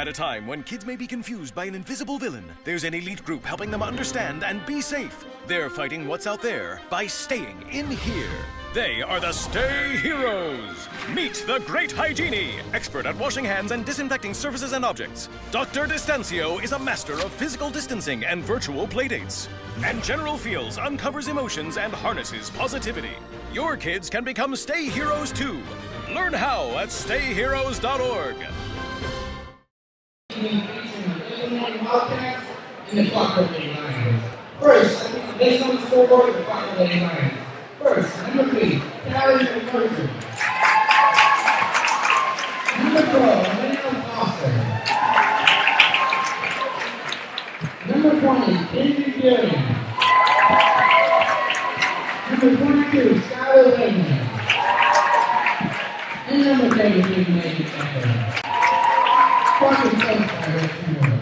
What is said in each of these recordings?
At a time when kids may be confused by an invisible villain, there's an elite group helping them understand and be safe. They're fighting what's out there by staying in here. They are the Stay Heroes. Meet the Great Hygiene, expert at washing hands and disinfecting surfaces and objects. Dr. Distancio is a master of physical distancing and virtual playdates. And General Fields uncovers emotions and harnesses positivity. Your kids can become Stay Heroes too. Learn how at stayheroes.org. In the Crocker Lady Lions. First, based on the scoreboard, the Crocker Lady Lions. First, number 3, Callie McPherson. Number 12, Leon Foster. Number 20, Andrew Gillian. Number 22, Skylar Lehman. And number 33, Megan Tucker. Crocker's coached by Rick Moore.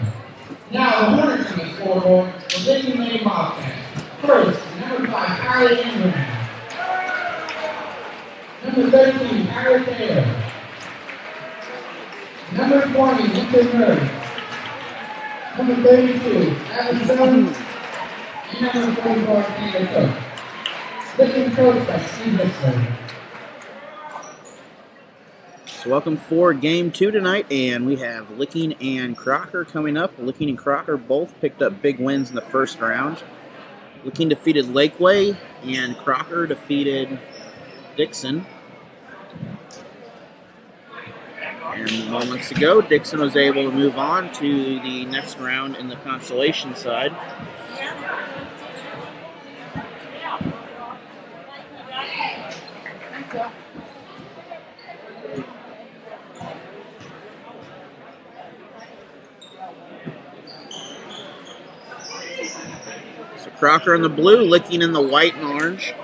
Now, the Hornets on the scoreboard will take the main offense. First, number 5, Kylie Ingram. Number 13, Harry Taylor. Number 20, Victor Murray. Number 32, Adam Jones. And number 44, Taylor Cook. Licking coached by Steve Whistler. So welcome for Game 2 tonight, and we have Licking and Crocker coming up. Licking and Crocker both picked up big wins in the first round. Licking defeated Lakeway, and Crocker defeated Dixon. And moments ago, Dixon was able to move on to the next round in the consolation side. So Crocker in the blue, Licking in the white and orange.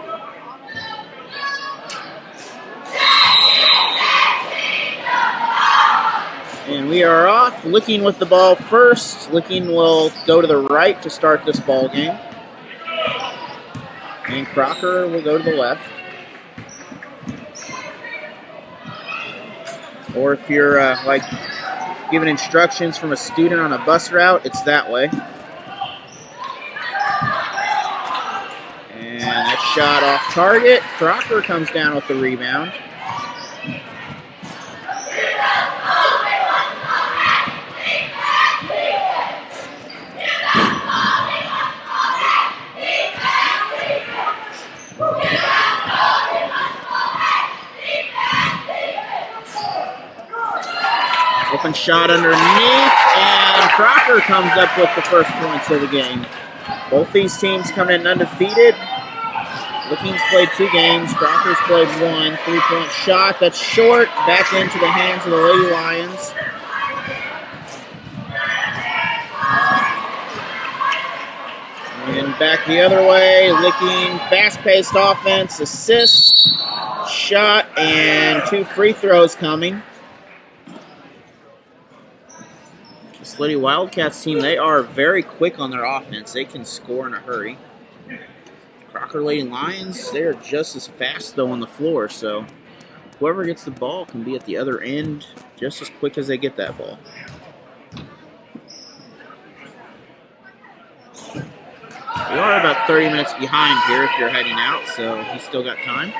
And we are off. Licking with the ball first. Licking will go to the right to start this ball game. And Crocker will go to the left. Or if you're like giving instructions from a student on a bus route, it's that way. And that shot off target. Crocker comes down with the rebound. Open shot underneath, and Crocker comes up with the first points of the game. Both these teams come in undefeated. Licking's played 2 games. Crocker's played 1. 3-point shot. That's short. Back into the hands of the Lady Lions. And back the other way. Licking, fast-paced offense, assist, shot, and 2 free throws coming. This Lady Wildcats team, they are very quick on their offense. They can score in a hurry. Crocker Lady Lions, they are just as fast, though, on the floor. So whoever gets the ball can be at the other end just as quick as they get that ball. We are about 30 minutes behind here if you're heading out, so he's still got time.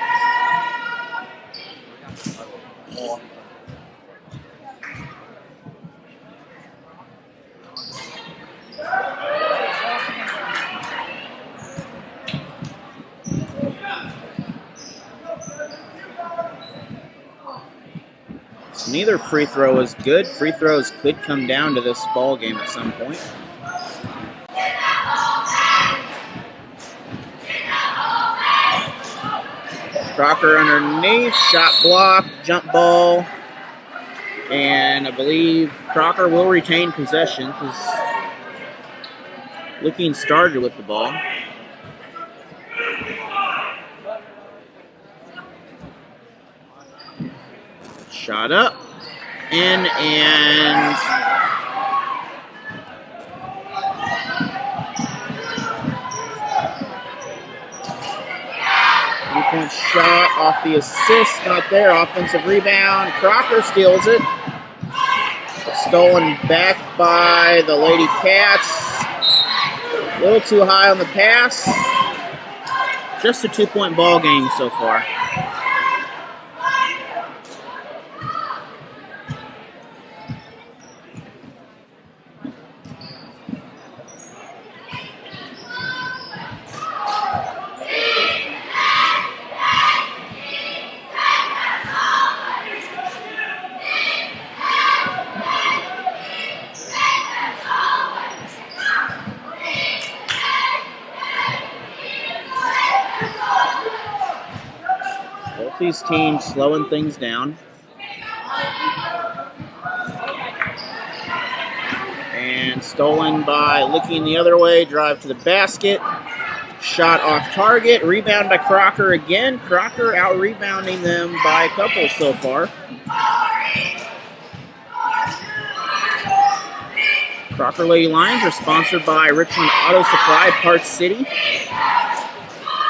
So neither free throw is good. Free throws could come down to this ball game at some point. Crocker underneath, shot block, jump ball, and I believe Crocker will retain possession because Licking started with the ball. Shot up, in, and three-point shot off the assist, not there. Offensive rebound. Crocker steals it. Stolen back by the Lady Cats. A little too high on the pass. Just a 2-point ball game so far. These teams slowing things down. And stolen by Licking the other way. Drive to the basket. Shot off target. Rebound by Crocker again. Crocker out-rebounding them by a couple so far. Crocker Lady Lions are sponsored by Richmond Auto Supply Parts City.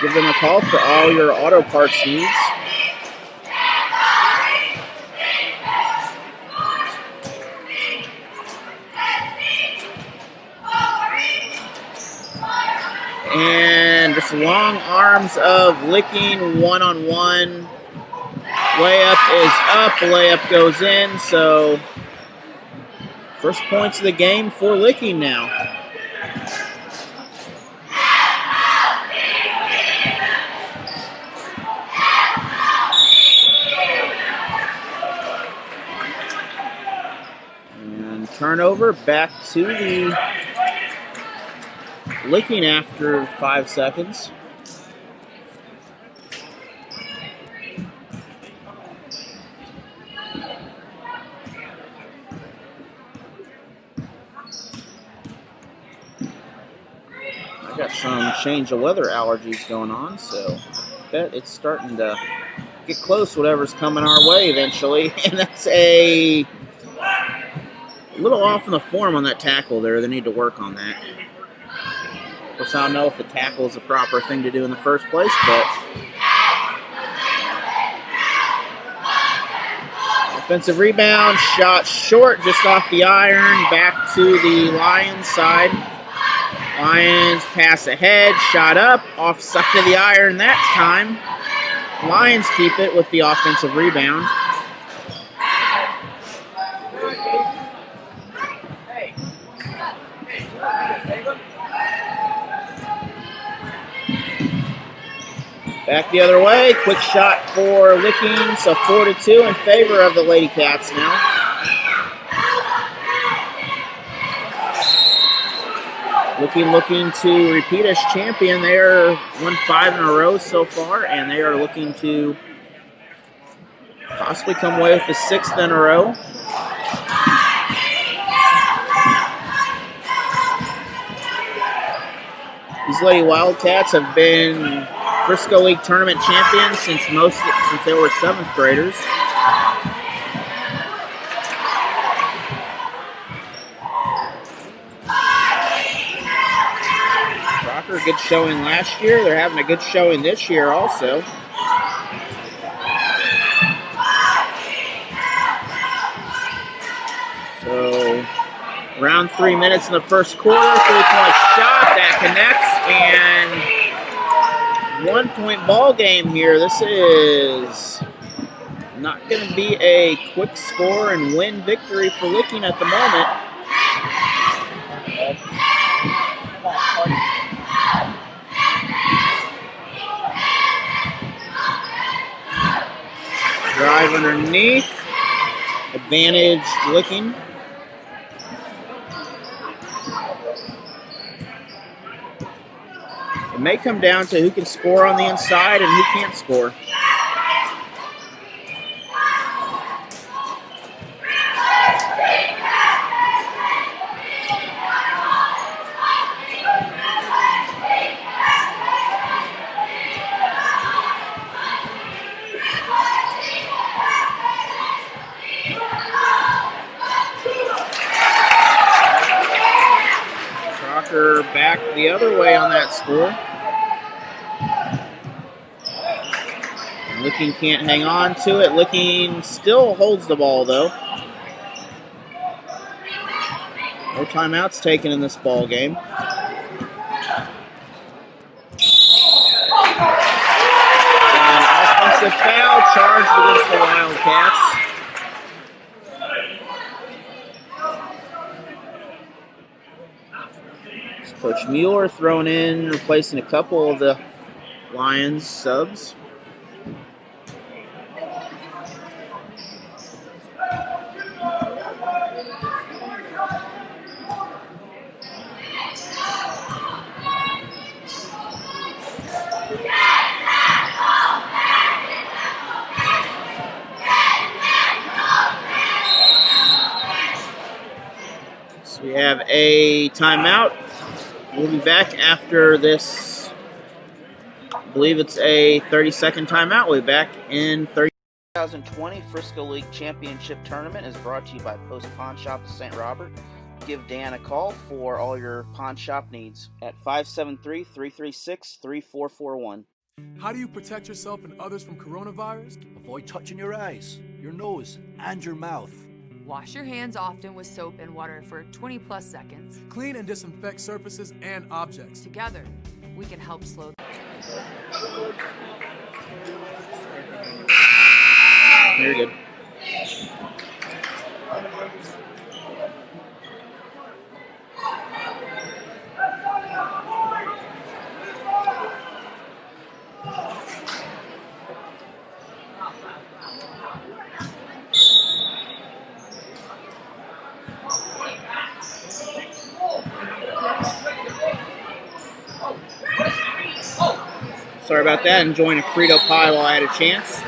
Give them a call for all your auto parts needs. And just long arms of Licking, one-on-one. Layup is up, layup goes in, so first points of the game for Licking now. And turnover back to the Licking after 5 seconds. I got some change of weather allergies going on, so I bet it's starting to get close, whatever's coming our way eventually. And that's a little off in the form on that tackle there. They need to work on that. Of course, I don't know if the tackle is the proper thing to do in the first place, but offensive rebound, shot short, just off the iron, back to the Lions side. Lions pass ahead, shot up, off side of the iron that time. Lions keep it with the offensive rebound. Back the other way, quick shot for Licking, so 4-2 in favor of the Lady Cats now. Licking looking to repeat as champion. They are won 5 in a row so far, and they are looking to possibly come away with the 6th in a row. These Lady Wildcats have been Frisco League tournament champions since they were 7th graders. Crocker, good showing last year. They're having a good showing this year also. So, around 3 minutes in the first quarter, 3-point shot that connects, and 1-point ball game here. This is not going to be a quick score and win victory for Licking at the moment. Drive underneath. Advantage Licking. It may come down to who can score on the inside and who can't score. Crocker back the other way on that score. Licking can't hang on to it. Licking still holds the ball, though. No timeouts taken in this ball game. And offensive foul charged against the Wildcats. Coach Mueller thrown in, replacing a couple of the Lions subs. So we have a timeout. We'll be back after this. I believe it's a 30-second timeout. We'll be back in 30. 2020 Frisco League Championship Tournament is brought to you by Post Pawn Shop of St. Robert. Give Dan a call for all your pawn shop needs at 573-336-3441. How do you protect yourself and others from coronavirus? Avoid touching your eyes, your nose, and your mouth. Wash your hands often with soap and water for 20 plus seconds. Clean and disinfect surfaces and objects. Together, we can help slow. Very good. Sorry about that. Enjoying a Frito pie while I had a chance.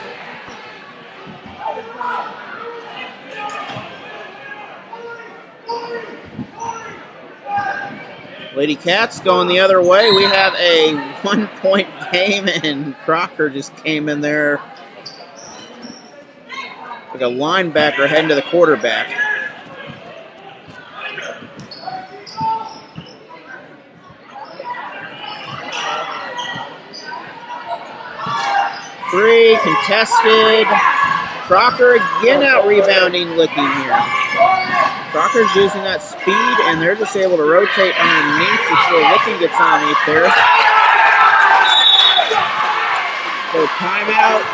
Lady Cats going the other way. We have a 1-point game, and Crocker just came in there like a linebacker heading to the quarterback. Three, contested. Crocker again out rebounding Licking here. Crocker's using that speed, and they're just able to rotate underneath before Licking gets underneath there. So timeout.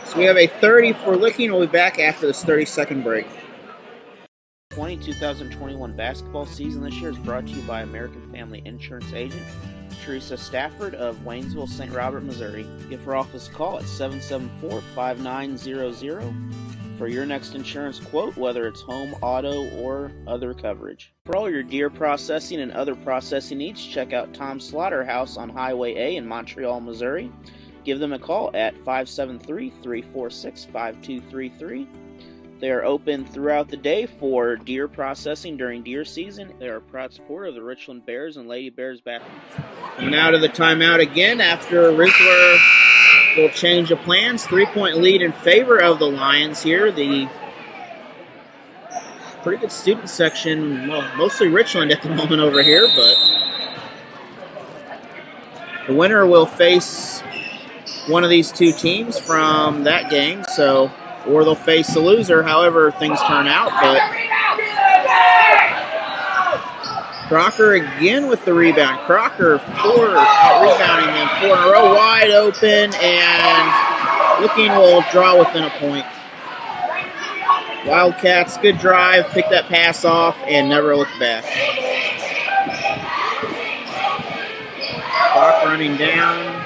So we have a 30 for Licking. We'll be back after this 30-second break. 2021 basketball season this year is brought to you by American Family Insurance Agent Teresa Stafford of Waynesville, St. Robert, Missouri. Give her office a call at 774-5900 for your next insurance quote, whether it's home, auto, or other coverage. For all your deer processing and other processing needs, check out Tom's Slaughterhouse on Highway A in Montreal, Missouri. Give them a call at 573-346-5233. They are open throughout the day for deer processing during deer season. They are a proud supporter of the Richland Bears and Lady Bears basketball. Coming out of the timeout again after Rizzler will change of plans. 3-point lead in favor of the Lions here. The pretty good student section, well, mostly Richland at the moment over here, but the winner will face one of these two teams from that game, so or they'll face the loser, however things turn out. But Crocker again with the rebound. Crocker out-rebounding them 4 in a row, wide open, and Licking will draw within a point. Wildcats, good drive, pick that pass off, and never look back. Clock running down.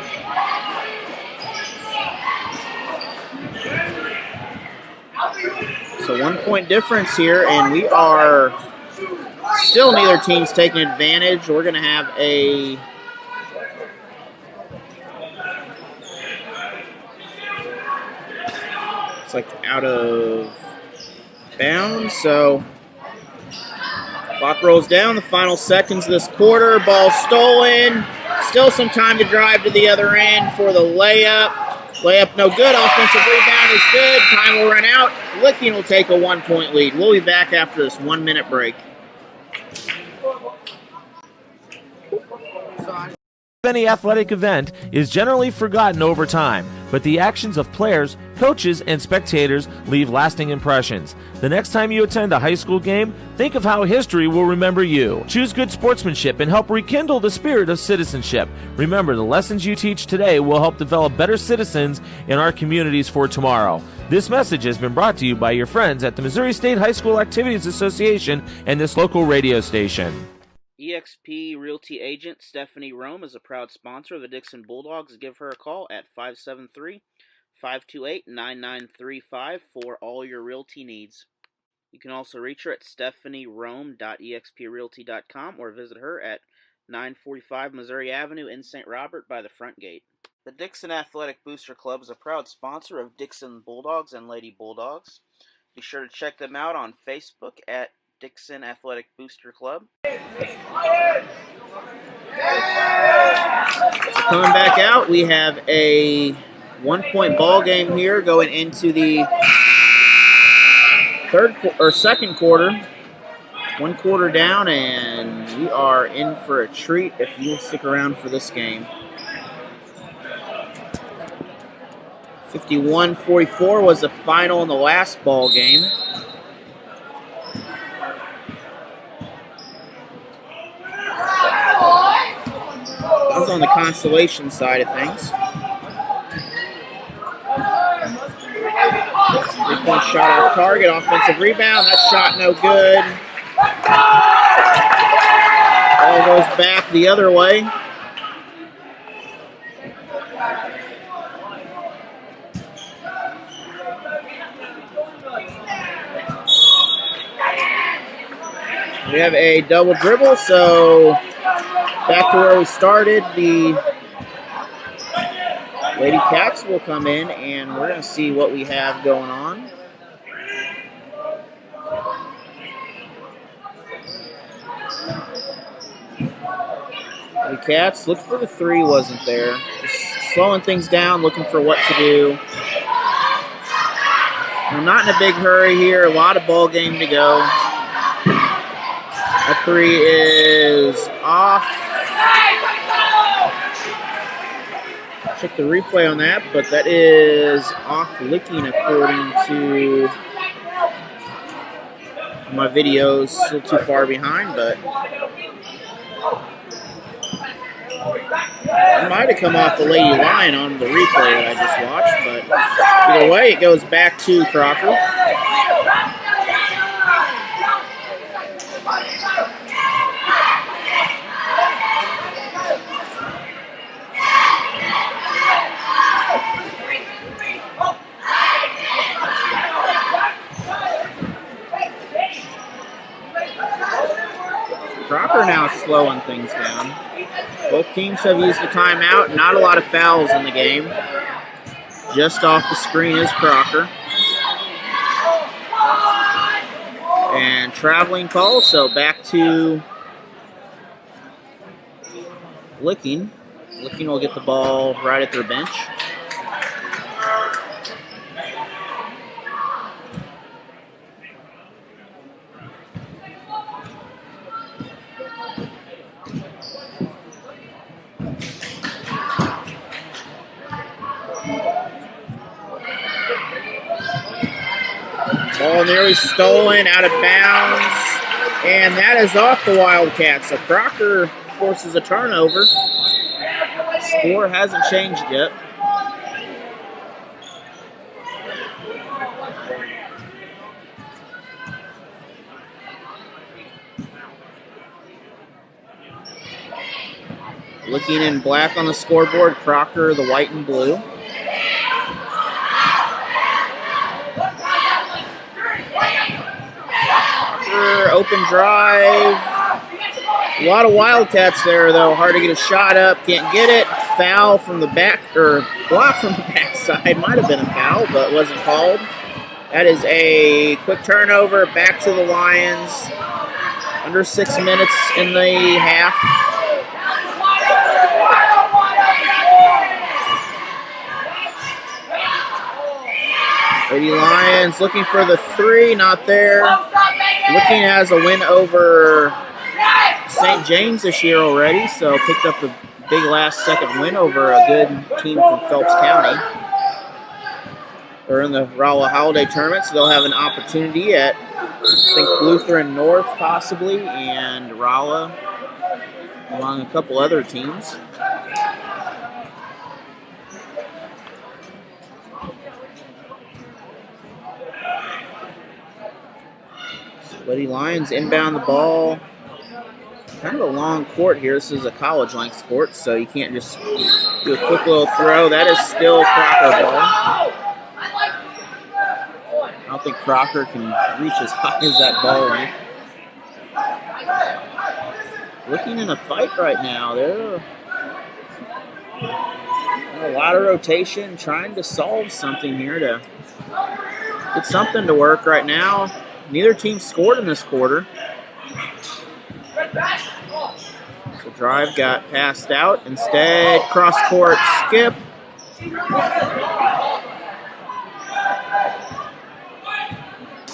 So 1-point difference here, and we are still neither team's taking advantage. We're going to have a it's like out of bounds. So clock rolls down. The final seconds of this quarter. Ball stolen. Still some time to drive to the other end for the layup. Layup no good. Offensive rebound is good. Time will run out. Licking will take a 1-point lead. We'll be back after this 1-minute break. Any athletic event is generally forgotten over time, but the actions of players, coaches, and spectators leave lasting impressions. The next time you attend a high school game, think of how history will remember you. Choose good sportsmanship and help rekindle the spirit of citizenship. Remember, the lessons you teach today will help develop better citizens in our communities for tomorrow. This message has been brought to you by your friends at the Missouri State High School Activities Association and this local radio station. eXp Realty agent Stephanie Rome is a proud sponsor of the Dixon Bulldogs. Give her a call at 573-528-9935 for all your realty needs. You can also reach her at stephanierome.exprealty.com or visit her at 945 Missouri Avenue in St. Robert by the front gate. The Dixon Athletic Booster Club is a proud sponsor of Dixon Bulldogs and Lady Bulldogs. Be sure to check them out on Facebook at Dixon Athletic Booster Club. Coming back out, we have a 1-point ball game here going into the second quarter. 1 quarter down, and we are in for a treat if you'll stick around for this game. 51-44 was the final in the last ball game. That was on the consolation side of things. 3-point shot off target, offensive rebound. That shot no good. Ball goes back the other way. We have a double dribble, so back to where we started. The Lady Cats will come in, and we're going to see what we have going on. The Cats looked for the three, wasn't there. Just slowing things down, looking for what to do. We're not in a big hurry here. A lot of ball game to go. That three is off. Check the replay on that, but that is off licking according to my videos. Still too far behind, but it might have come off the Lady line on the replay that I just watched, but either way, it goes back to Crocker. Crocker now slowing things down. Both teams have used a timeout. Not a lot of fouls in the game. Just off the screen is Crocker. And traveling call, so back to Licking. Licking will get the ball right at their bench. Ball nearly stolen, out of bounds, and that is off the Wildcats. So Crocker forces a turnover. Score hasn't changed yet. Looking in black on the scoreboard, Crocker the white and blue. Open drive. A lot of Wildcats there, though. Hard to get a shot up. Can't get it. Foul from the back, or block from the backside. Might have been a foul, but wasn't called. That is a quick turnover. Back to the Lions. Under 6 minutes in the half. Lady Lions looking for the three, not there. Looking has a win over St. James this year already, so picked up the big last-second win over a good team from Phelps County. They're in the Rolla Holiday Tournament, so they'll have an opportunity at, I think, Lutheran North possibly, and Rolla, among a couple other teams. Lady Lions inbound the ball. Kind of a long court here. This is a college-length court, so you can't just do a quick little throw. That is still Crocker ball. I don't think Crocker can reach as high as that ball went. Looking in a fight right now. They're a lot of rotation, trying to solve something here to get something to work right now. Neither team scored in this quarter. So drive got passed out. Instead, cross-court skip. I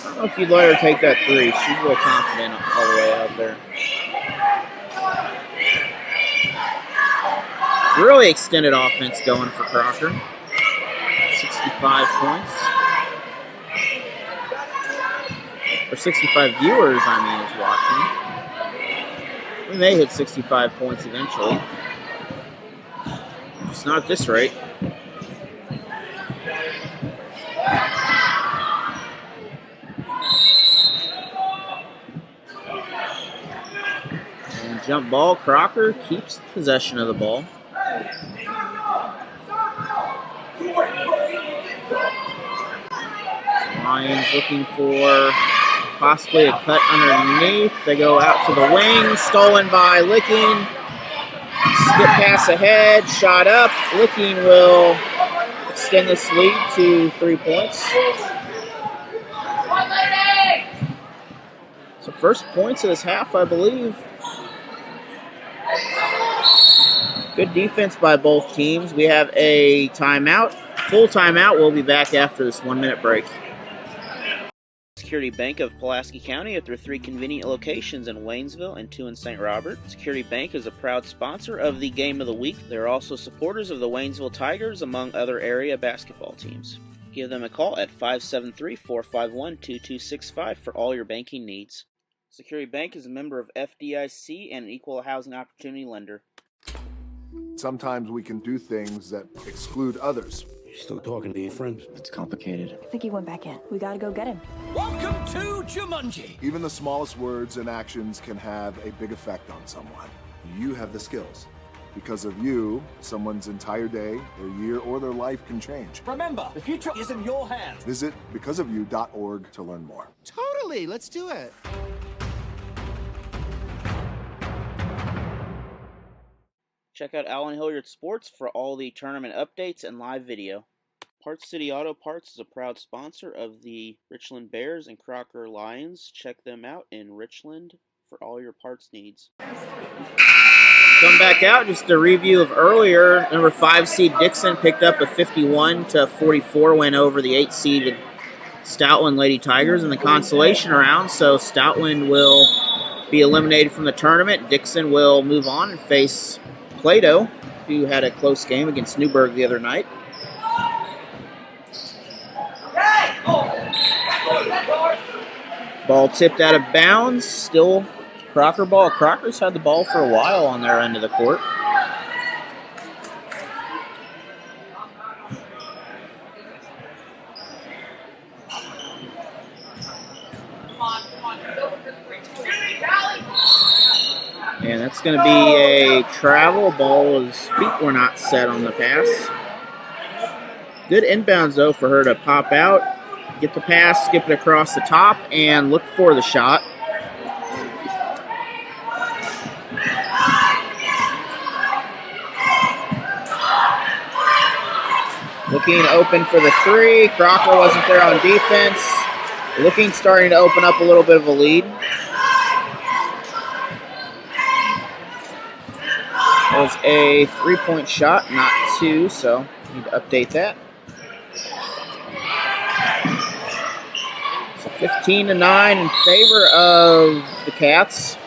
don't know if you'd let her take that three. She's real confident all the way out there. Really extended offense going for Crocker. 65 points. Or 65 viewers, I mean, is watching. We may hit 65 points eventually. Just not at this rate. And jump ball, Crocker keeps possession of the ball. Lions looking for possibly a cut underneath. They go out to the wing. Stolen by Licking. Skip pass ahead. Shot up. Licking will extend this lead to 3 points. So first points of this half, I believe. Good defense by both teams. We have a timeout. Full timeout. We'll be back after this 1-minute break. Security Bank of Pulaski County at their 3 convenient locations in Waynesville and 2 in St. Robert. Security Bank is a proud sponsor of the Game of the Week. They're also supporters of the Waynesville Tigers, among other area basketball teams. Give them a call at 573-451-2265 for all your banking needs. Security Bank is a member of FDIC and an equal housing opportunity lender. Sometimes we can do things that exclude others. Still talking to your friend? It's complicated. I think he went back in. We gotta go get him. Welcome to Jumanji. Even the smallest words and actions can have a big effect on someone. You have the skills. Because of you, someone's entire day, their year, or their life can change. Remember, the future is in your hands. Visit becauseofyou.org to learn more. Totally, let's do it. Check out Allen Hilliard Sports for all the tournament updates and live video. Parts City Auto Parts is a proud sponsor of the Richland Bears and Crocker Lions. Check them out in Richland for all your parts needs. Come back out, just a review of earlier. Number 5 seed Dixon picked up a 51-44 win over the 8 seeded Stoutland Lady Tigers in the consolation round. So Stoutland will be eliminated from the tournament. Dixon will move on and face Plato, who had a close game against Newburgh the other night. Ball tipped out of bounds. Still Crocker ball. Crocker's had the ball for a while on their end of the court. And that's going to be a travel ball. His feet were not set on the pass. Good inbounds, though, for her to pop out, get the pass, skip it across the top, and look for the shot. Looking open for the 3. Crocker wasn't there on defense. Looking starting to open up a little bit of a lead. That was a 3-point shot, not 2, so need to update that. So 15-9 in favor of the Cats.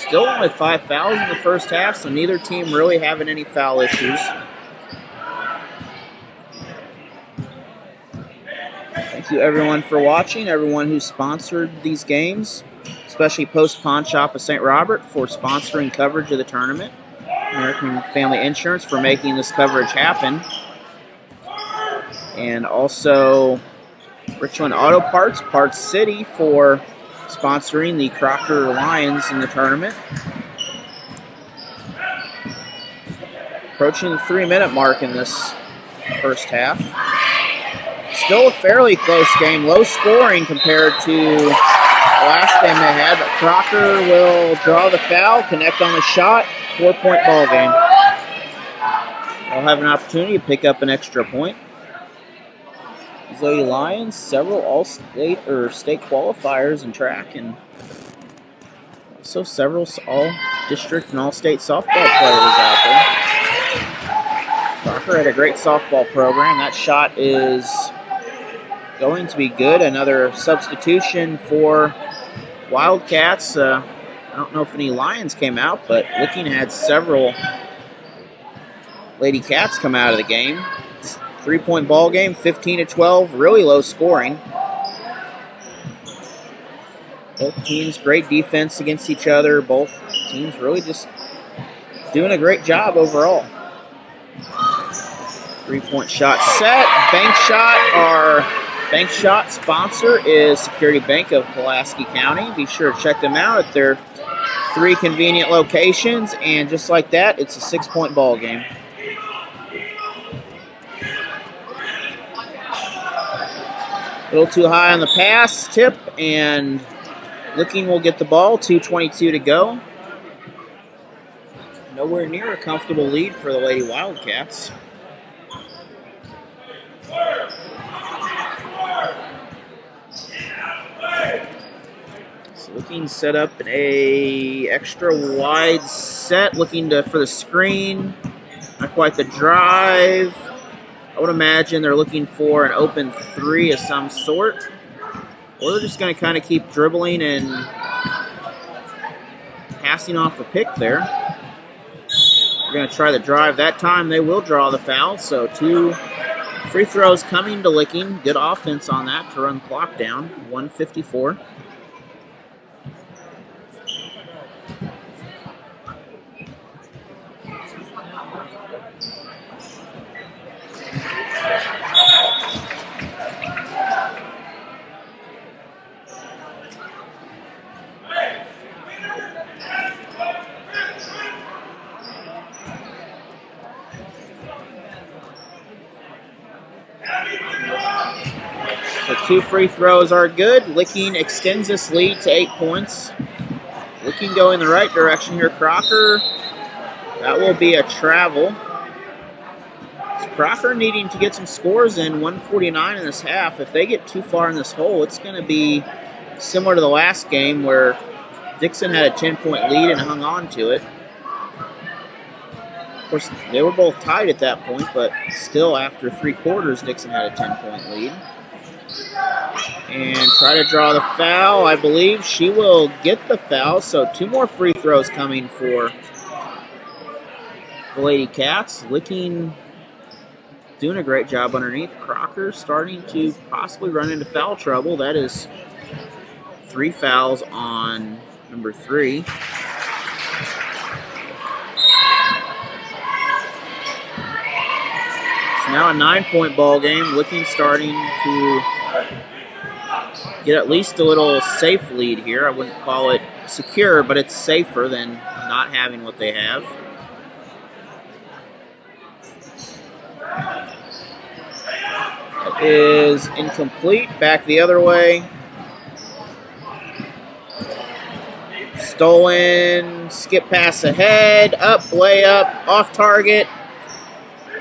Still only 5 fouls in the first half, so neither team really having any foul issues. Thank you everyone for watching, everyone who sponsored these games, especially Post Pawn Shop of St. Robert for sponsoring coverage of the tournament. American Family Insurance for making this coverage happen. And also Richland Auto Parts, Parts City for sponsoring the Crocker Lions in the tournament. Approaching the 3-minute mark in this first half. Still a fairly close game, low scoring compared to the last game they had, but Crocker will draw the foul, connect on the shot, 4-point ball game. They'll have an opportunity to pick up an extra point. Zoe Lions, several all-state or state qualifiers in track, and also several all-district and all-state softball players out there. Crocker had a great softball program. That shot is going to be good. Another substitution for Wildcats. I don't know if any Lions came out, but Licking had several Lady Cats come out of the game. 3-point ball game, 15-12, really low scoring. Both teams, great defense against each other. Both teams really just doing a great job overall. 3-point shot set, bank shot. Our bank shot sponsor is Security Bank of Pulaski County. Be sure to check them out at their 3 convenient locations. And just like that, it's a 6-point ball game. A little too high on the pass, tip, and Licking will get the ball, 2:22 to go. Nowhere near a comfortable lead for the Lady Wildcats. So Licking set up a extra wide set, looking for the screen. Not quite the drive. I would imagine they're looking for an open 3 of some sort. Or they're just going to kind of keep dribbling and passing off a pick there. They're going to try the drive. That time they will draw the foul. So 2 free throws coming to Licking. Good offense on that to run clock down. 1:54. So 2 free throws are good. Licking extends this lead to 8 points. Licking go in the right direction here. Crocker, that will be a travel. So Crocker needing to get some scores in, 1:49 in this half. If they get too far in this hole, it's going to be similar to the last game where Dixon had a 10-point lead and hung on to it. Of course, they were both tied at that point, but still after 3 quarters, Dixon had a 10-point lead. And try to draw the foul. I believe she will get the foul, so 2 more free throws coming for the Lady Cats. Licking doing a great job underneath. Crocker starting to possibly run into foul trouble. That is 3 fouls on number 3. It's now a 9-point ball game. Licking starting to get at least a little safe lead here. I wouldn't call it secure, but it's safer than not having what they have. It is incomplete. Back the other way. Stolen. Skip pass ahead. Up, way up. Off target.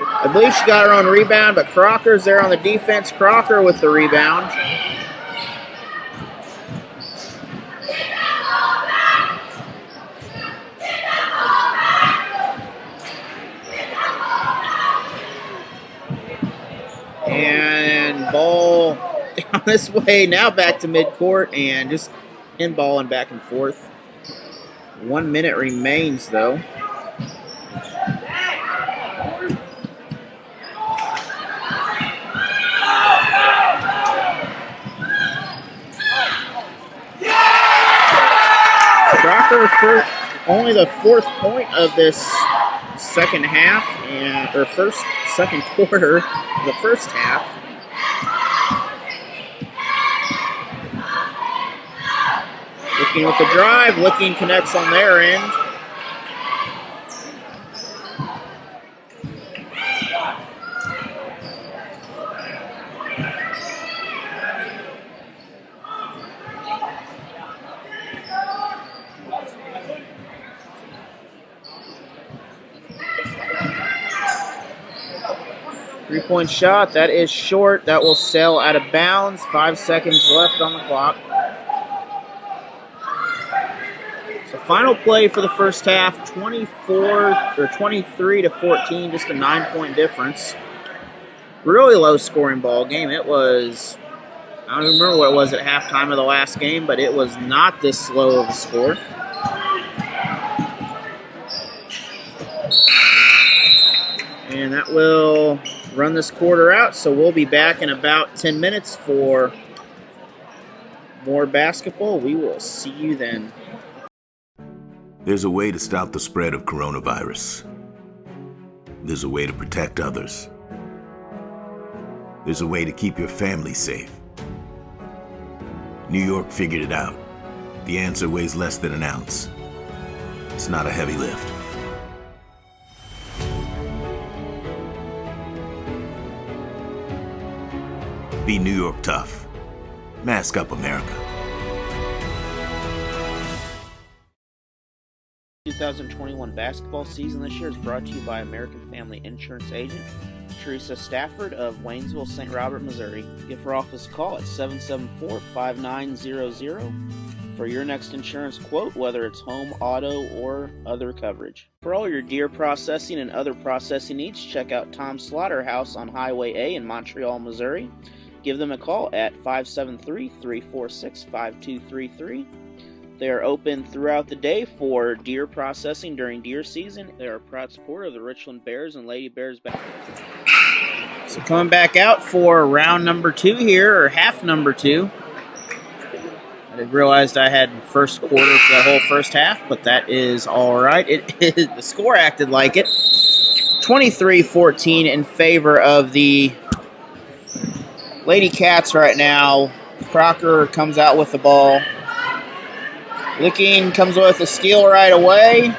I believe she got her own rebound, but Crocker's there on the defense. Crocker with the rebound. And ball down this way, now back to midcourt and just in-balling back and forth. 1 minute remains, though. Crocker for only the 4th point of this second half, or second quarter, the first half. Looking with the drive, Licking connects on their end. Three-point shot, that is short. That will sail out of bounds. 5 seconds left on the clock. So final play for the first half, 23 to 14, just a 9-point difference. Really low scoring ball game. It was, I don't even remember what it was at halftime of the last game, but it was not this slow of a score. And that will run this quarter out, so we'll be back in about 10 minutes for more basketball. We will see you then. There's a way to stop the spread of coronavirus. There's a way to protect others. There's a way to keep your family safe. New York figured it out. The answer weighs less than an ounce. It's not a heavy lift. Be New York tough. Mask up, America. 2021 basketball season this year is brought to you by American Family Insurance Agent Teresa Stafford of Waynesville, St. Robert, Missouri. Give her office a call at 774-5900 for your next insurance quote, whether it's home, auto, or other coverage. For all your deer processing and other processing needs, check out Tom's Slaughterhouse on Highway A in Montreal, Missouri. Give them a call at 573-346-5233. They are open throughout the day for deer processing during deer season. They are a proud supporter of the Richland Bears and Lady Bears basketball. So coming back out for round number 2 here, or half number 2. I realized I had first quarter for the whole first half, but that is all right. The score acted like it. 23-14 in favor of the Lady Cats right now. Crocker comes out with the ball. Licking comes with a steal right away.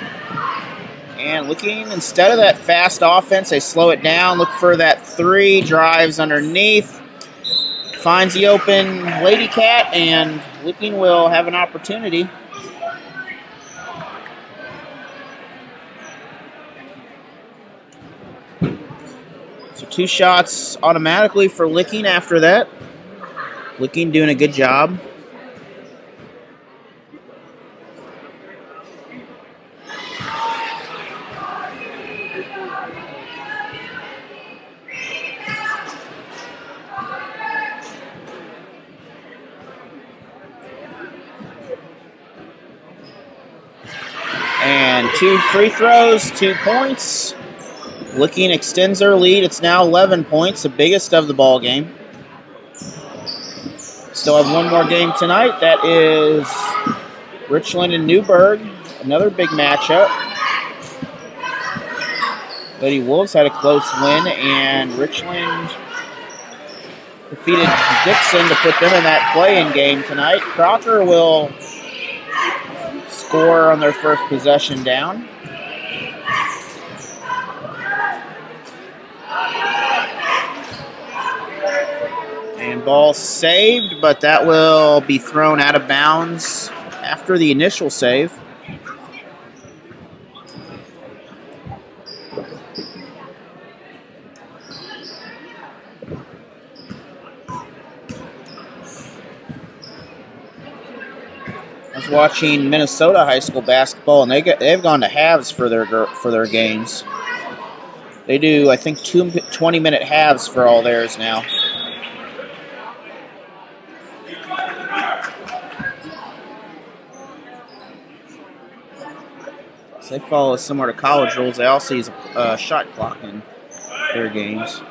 And Licking, instead of that fast offense, they slow it down. Look for that 3. Drives underneath. Finds the open Lady Cat, and Licking will have an opportunity. So 2 shots automatically for Licking after that. Licking doing a good job. And 2 free throws, 2 points. Licking extends their lead. It's now 11 points, the biggest of the ball game. Still have one more game tonight. That is Richland and Newburgh. Another big matchup. Lady Wolves had a close win, and Richland defeated Dixon to put them in that play-in game tonight. Crocker will score on their first possession down. And ball saved, but that will be thrown out of bounds after the initial save. I was watching Minnesota high school basketball, and they've gone to halves for their games. They do, I think, 2 20-minute halves for all theirs now. So they follow similar to college rules. They also use a shot clock in their games.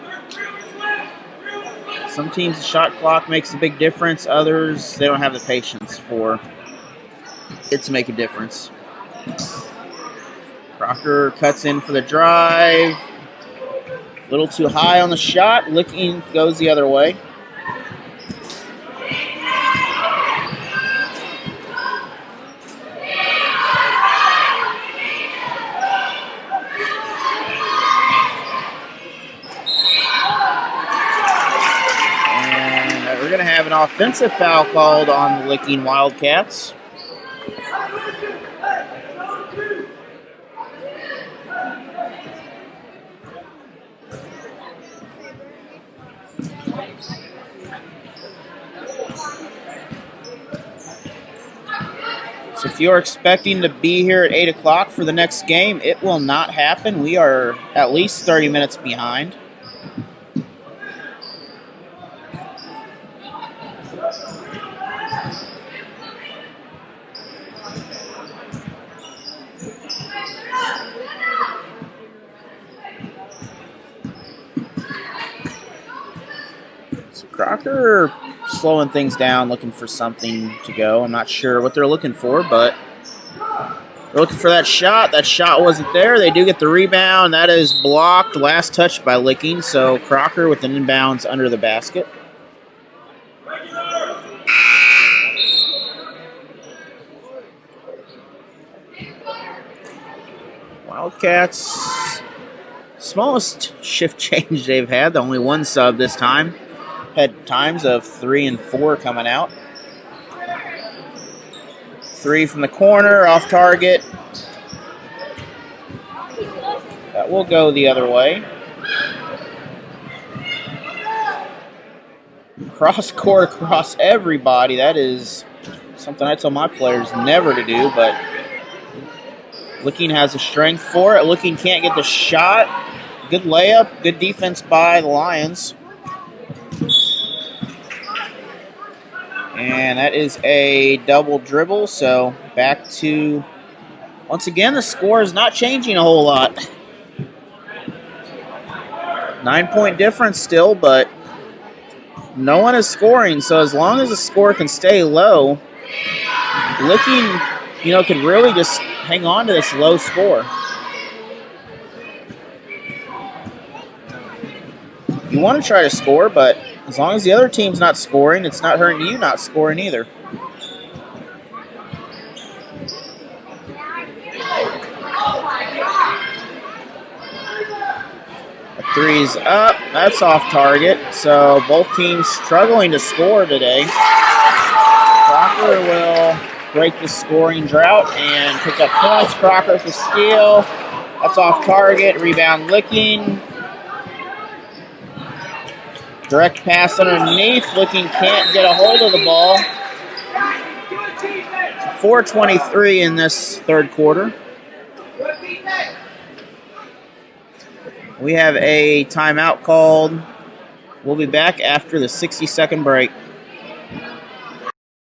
Some teams, the shot clock makes a big difference. Others, they don't have the patience for it to make a difference. Crocker cuts in for the drive. A little too high on the shot. Licking goes the other way. And we're going to have an offensive foul called on the Licking Wildcats. So if you're expecting to be here at 8 o'clock for the next game, it will not happen. We are at least 30 minutes behind. So Crocker slowing things down, looking for something to go. I'm not sure what they're looking for, but they're looking for that shot. That shot wasn't there. They do get the rebound. That is blocked. Last touch by Licking. So Crocker with an inbounds under the basket. Wildcats, smallest shift change they've had. Only one sub this time. Had times of 3 and 4 coming out. 3 from the corner, off target. That will go the other way. Cross court across everybody. That is something I tell my players never to do, but Licking has the strength for it. Licking can't get the shot. Good layup, good defense by the Lions. And that is a double dribble, so back to, once again, the score is not changing a whole lot. 9-point difference still, but no one is scoring, so as long as the score can stay low, Licking, can really just hang on to this low score. You want to try to score, but as long as the other team's not scoring, it's not hurting you not scoring either. The three's up. That's off target. So both teams struggling to score today. Crocker will break the scoring drought and pick up points. Crocker for steal. That's off target. Rebound Licking. Direct pass underneath. Licking can't get a hold of the ball. 4:23 in this third quarter. We have a timeout called. We'll be back after the 60-second break.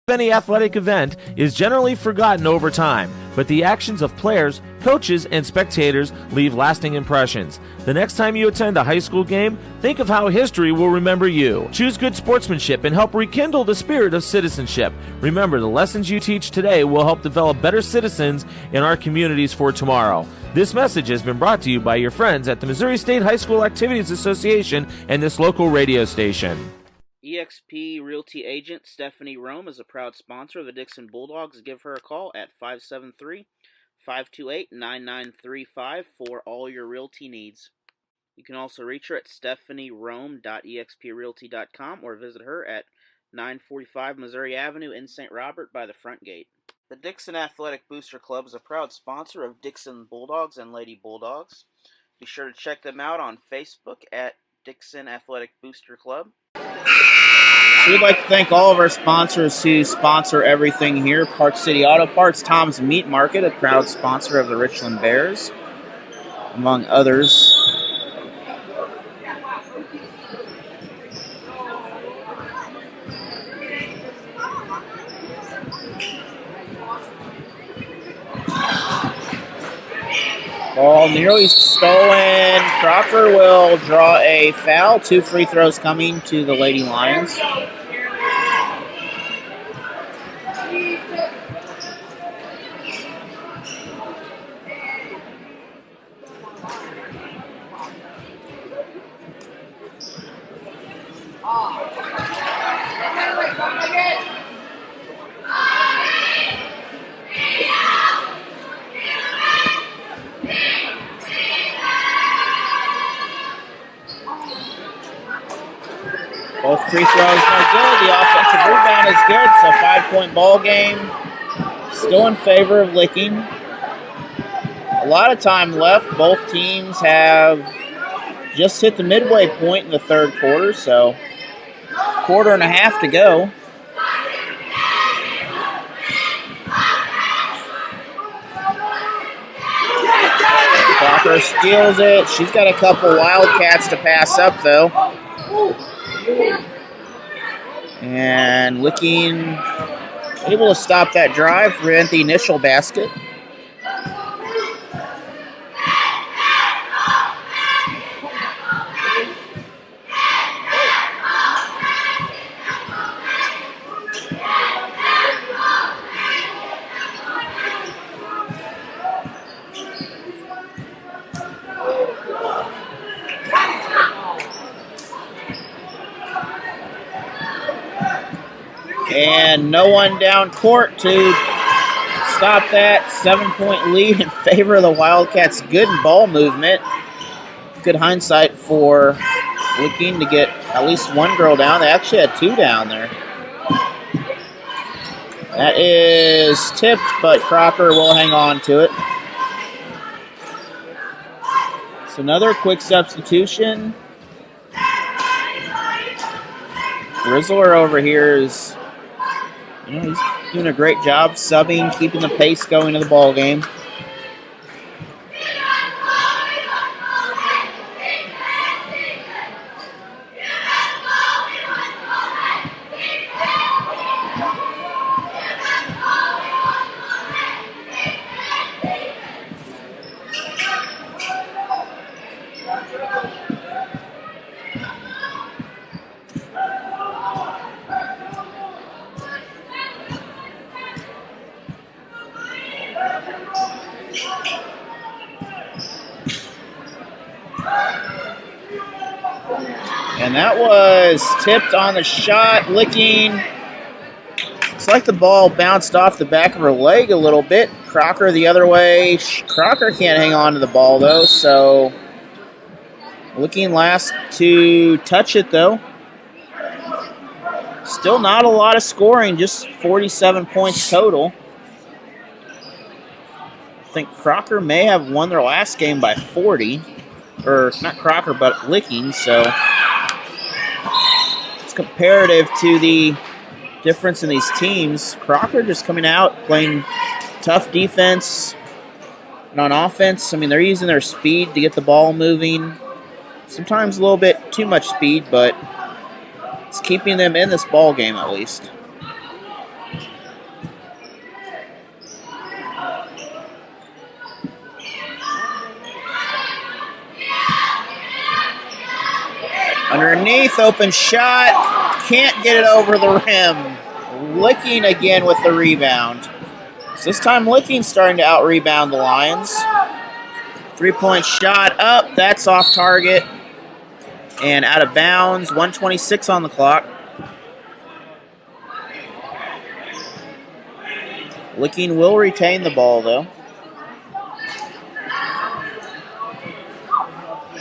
Any athletic event is generally forgotten over time, but the actions of players, coaches, and spectators leave lasting impressions. The next time you attend a high school game, think of how history will remember you. Choose good sportsmanship and help rekindle the spirit of citizenship. Remember, the lessons you teach today will help develop better citizens in our communities for tomorrow. This message has been brought to you by your friends at the Missouri State High School Activities Association and this local radio station. eXp Realty agent Stephanie Rome is a proud sponsor of the Dixon Bulldogs. Give her a call at 573-528-9935 for all your realty needs. You can also reach her at stephanierome.exprealty.com or visit her at 945 Missouri Avenue in St. Robert by the front gate. The Dixon Athletic Booster Club is a proud sponsor of Dixon Bulldogs and Lady Bulldogs. Be sure to check them out on Facebook at Dixon Athletic Booster Club. We'd like to thank all of our sponsors who sponsor everything here. Park City Auto Parts, Tom's Meat Market, a proud sponsor of the Richland Bears, among others. Ball nearly stolen. Crocker will draw a foul. 2 free throws coming to the Lady Lions. Both free throws no good. The offensive rebound is good, so 5-point ball game. Still in favor of Licking. A lot of time left. Both teams have just hit the midway point in the third quarter, so quarter and a half to go. Crocker steals it. She's got a couple Wildcats to pass up, though. And Licking able to stop that drive, prevent the initial basket. And no one down court to stop that 7-point lead in favor of the Wildcats. Good ball movement. Good hindsight for Licking to get at least one girl down. They actually had 2 down there. That is tipped, but Crocker will hang on to it. So another quick substitution. Rizzler over here is, he's doing a great job subbing, keeping the pace going to the ball game. And that was tipped on the shot. Licking. It's like the ball bounced off the back of her leg a little bit. Crocker the other way. Crocker can't hang on to the ball, though, so Licking last to touch it, though. Still not a lot of scoring, just 47 points total. I think Crocker may have won their last game by 40. Or, not Crocker, but Licking, so it's comparative to the difference in these teams. Crocker just coming out, playing tough defense. And on offense, they're using their speed to get the ball moving. Sometimes a little bit too much speed, but it's keeping them in this ball game at least. Underneath, open shot. Can't get it over the rim. Licking again with the rebound. So this time Licking starting to out-rebound the Lions. 3-point shot up. That's off target. And out of bounds. 1:26 on the clock. Licking will retain the ball, though.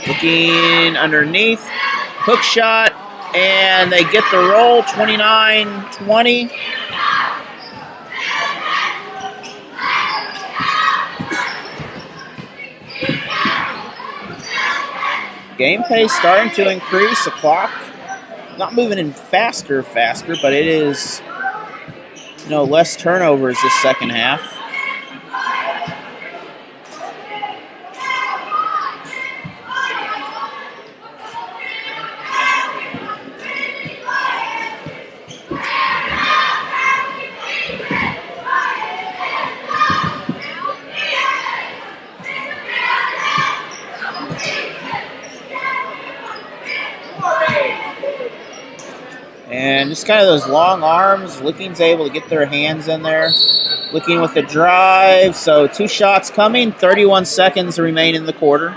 Licking underneath. Hook shot. And they get the roll. 29-20. Game pace starting to increase. The clock not moving in faster, but it is, less turnovers this second half. And just kind of those long arms. Licking's able to get their hands in there. Licking with the drive. So 2 shots coming. 31 seconds remain in the quarter.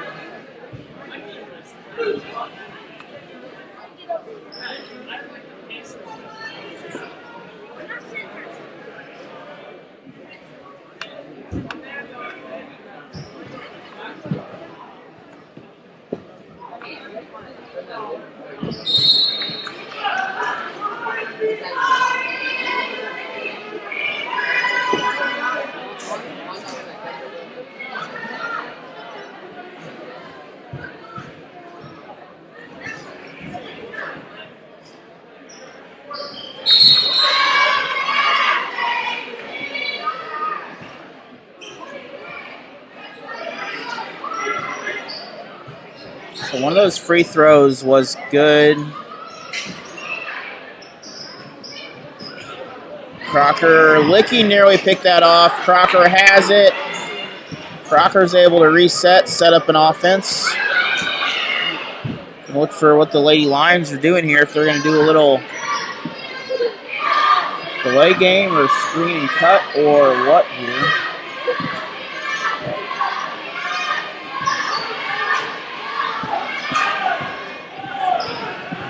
So one of those free throws was good. Crocker, Licking nearly picked that off. Crocker has it. Crocker's able to reset, set up an offense. Look for what the Lady Lions are doing here, if they're going to do a little delay game or screen and cut or what here.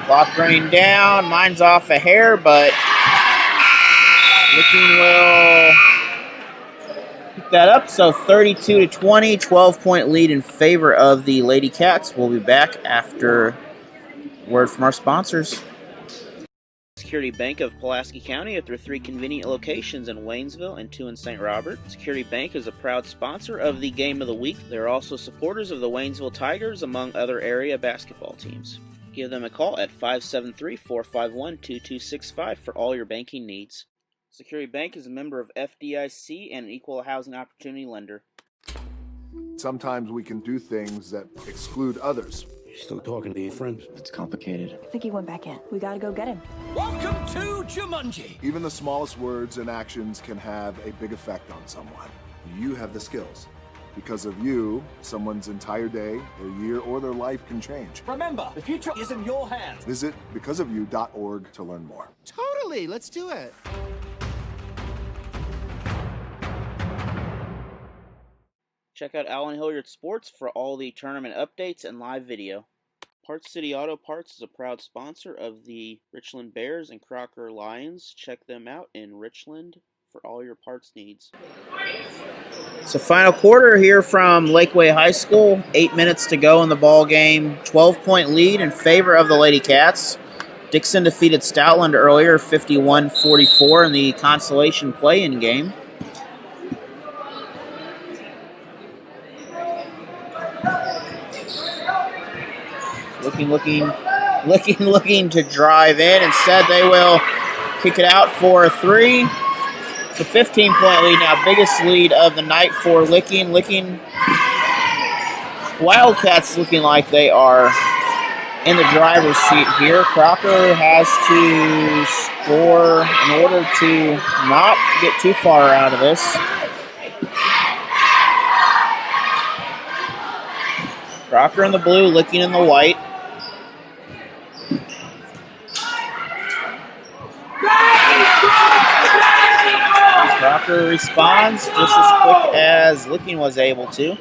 Clock running down. Mine's off a hair, but Licking will pick that up. So 32-20, 12-point lead in favor of the Lady Cats. We'll be back after word from our sponsors. Security Bank of Pulaski County at their 3 convenient locations in Waynesville and 2 in St. Robert. Security Bank is a proud sponsor of the Game of the Week. They're also supporters of the Waynesville Tigers, among other area basketball teams. Give them a call at 573-451-2265 for all your banking needs. Security Bank is a member of FDIC and an equal housing opportunity lender. Sometimes we can do things that exclude others. Still talking to your friend? It's complicated. I think he went back in. We gotta go get him. Welcome to Jumanji. Even the smallest words and actions can have a big effect on someone. You have the skills. Because of you, someone's entire day, their year, or their life can change. Remember, the future is in your hands. Visit becauseofyou.org to learn more. Totally, let's do it. Check out Alan Hilliard Sports for all the tournament updates and live video. Parts City Auto Parts is a proud sponsor of the Richland Bears and Crocker Lions. Check them out in Richland for all your parts needs. So final quarter here from Lakeway High School. 8 minutes to go in the ball game. 12-point lead in favor of the Lady Cats. Dixon defeated Stoutland earlier, 51-44 in the consolation play-in game. Looking to drive in. Instead, they will kick it out for a 3. It's a 15-point lead now, biggest lead of the night for Licking. Wildcats looking like they are in the driver's seat here. Crocker has to score in order to not get too far out of this. Crocker in the blue, Licking in the white. Crocker responds just as quick as Licking was able to.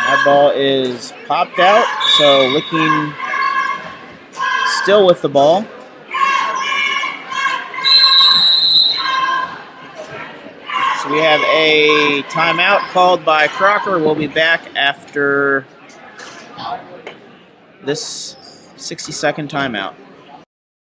That ball is popped out, so Licking still with the ball. So we have a timeout called by Crocker. We'll be back after this 60-second timeout.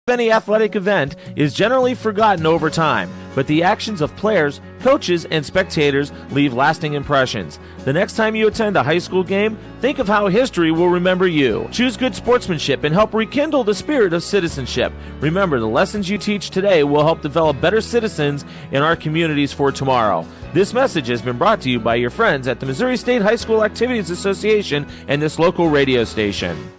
Any athletic event is generally forgotten over time, but the actions of players, coaches, and spectators leave lasting impressions. The next time you attend a high school game, think of how history will remember you. Choose good sportsmanship and help rekindle the spirit of citizenship. Remember, the lessons you teach today will help develop better citizens in our communities for tomorrow. This message has been brought to you by your friends at the Missouri State High School Activities Association and this local radio station.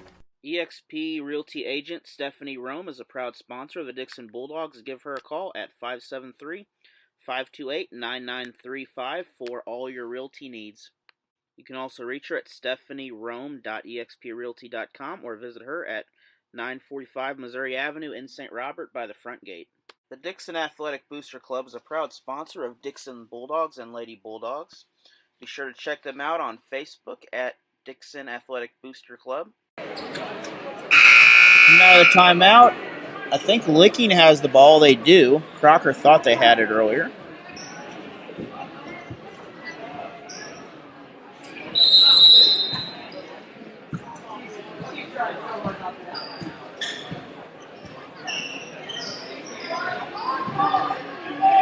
eXp Realty agent Stephanie Rome is a proud sponsor of the Dixon Bulldogs. Give her a call at 573-528-9935 for all your realty needs. You can also reach her at stephanieRome.exprealty.com or visit her at 945 Missouri Avenue in St. Robert by the front gate. The Dixon Athletic Booster Club is a proud sponsor of Dixon Bulldogs and Lady Bulldogs. Be sure to check them out on Facebook at Dixon Athletic Booster Club. Another timeout. I think Licking has the ball. They do. Crocker thought they had it earlier.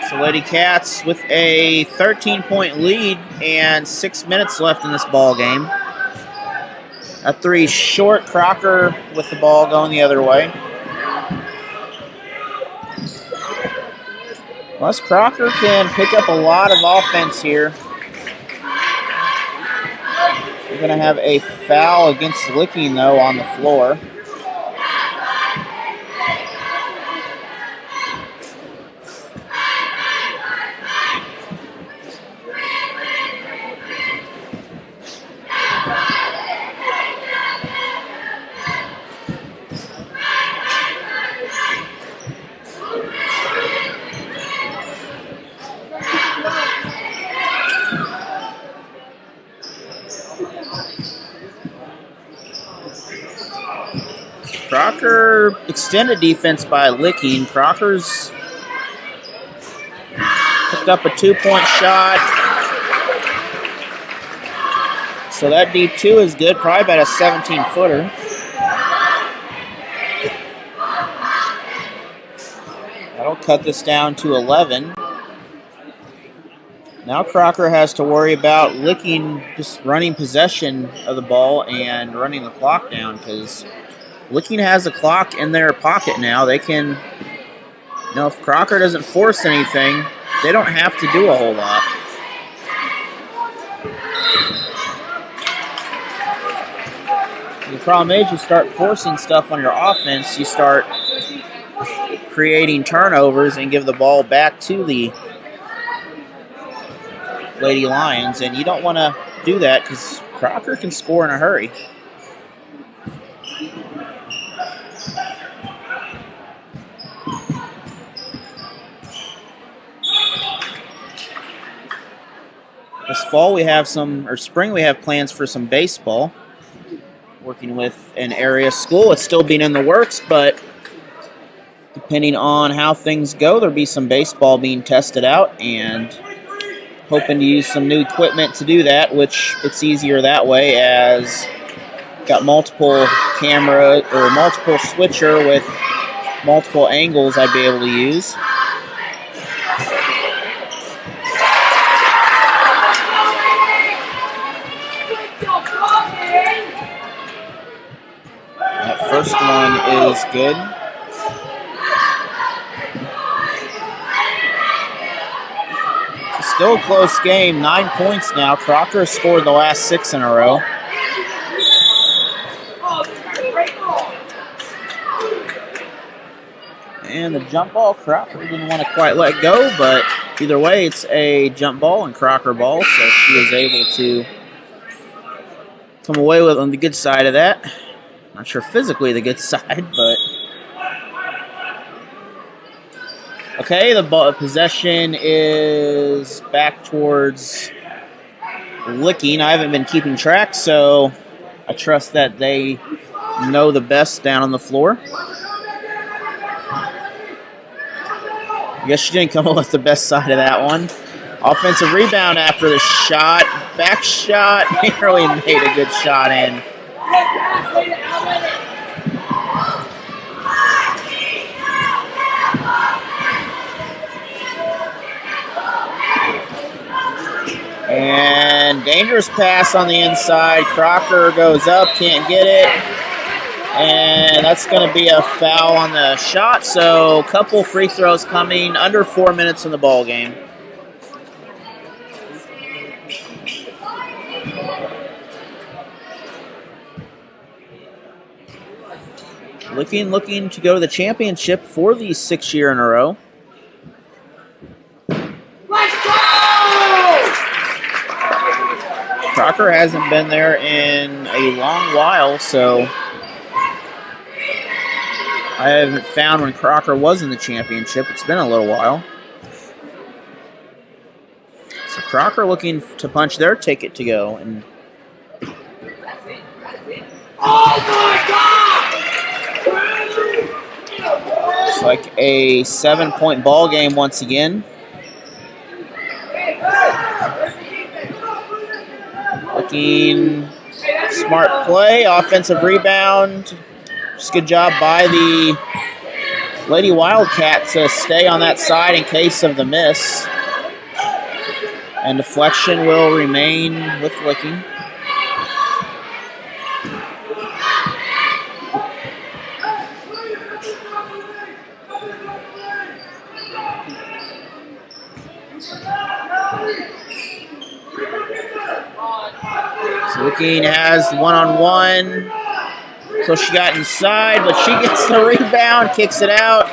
So Lady Cats with a 13-point lead and 6 minutes left in this ball game. A three short. Crocker with the ball going the other way. Unless Crocker can pick up a lot of offense here, we're going to have a foul against Licking, though, on the floor. Crocker extended defense by Licking. Crocker's picked up a 2-point shot. So that deep two is good, probably about a 17-footer. That'll cut this down to 11. Now Crocker has to worry about Licking just running possession of the ball and running the clock down, because Licking has a clock in their pocket now. They can, if Crocker doesn't force anything, they don't have to do a whole lot. The problem is you start forcing stuff on your offense, you start creating turnovers and give the ball back to the Lady Lions, and you don't want to do that because Crocker can score in a hurry. This fall we have spring we have plans for some baseball. Working with an area school. It's still being in the works, but depending on how things go, there'll be some baseball being tested out, and hoping to use some new equipment to do that, which it's easier that way as got multiple camera or multiple switcher with multiple angles I'd be able to use. That first one is good. Still a close game, 9 points now. Crocker has scored the last 6 in a row. And the jump ball, Crocker didn't want to quite let go, but either way, it's a jump ball and Crocker ball, so she was able to come away with on the good side of that. Not sure physically the good side, but... Okay, the ball possession is back towards Licking. I haven't been keeping track, so I trust that they know the best down on the floor. I guess she didn't come up with the best side of that one. Offensive rebound after the shot. Back shot. Nearly made a good shot in. And dangerous pass on the inside. Crocker goes up, can't get it. And that's going to be a foul on the shot. So a couple free throws coming, under 4 minutes in the ball game. Looking to go to the championship for the 6th year in a row. Let's go! Crocker hasn't been there in a long while, so I haven't found when Crocker was in the championship. It's been a little while. So Crocker looking to punch their ticket to go. And Oh my God! it's like a 7-point ball game once again. Looking smart play, offensive rebound. Just good job by the Lady Wildcat to stay on that side in case of the miss. And deflection will remain with Licking. So Licking has one-on-one. So she got inside, but she gets the rebound, kicks it out.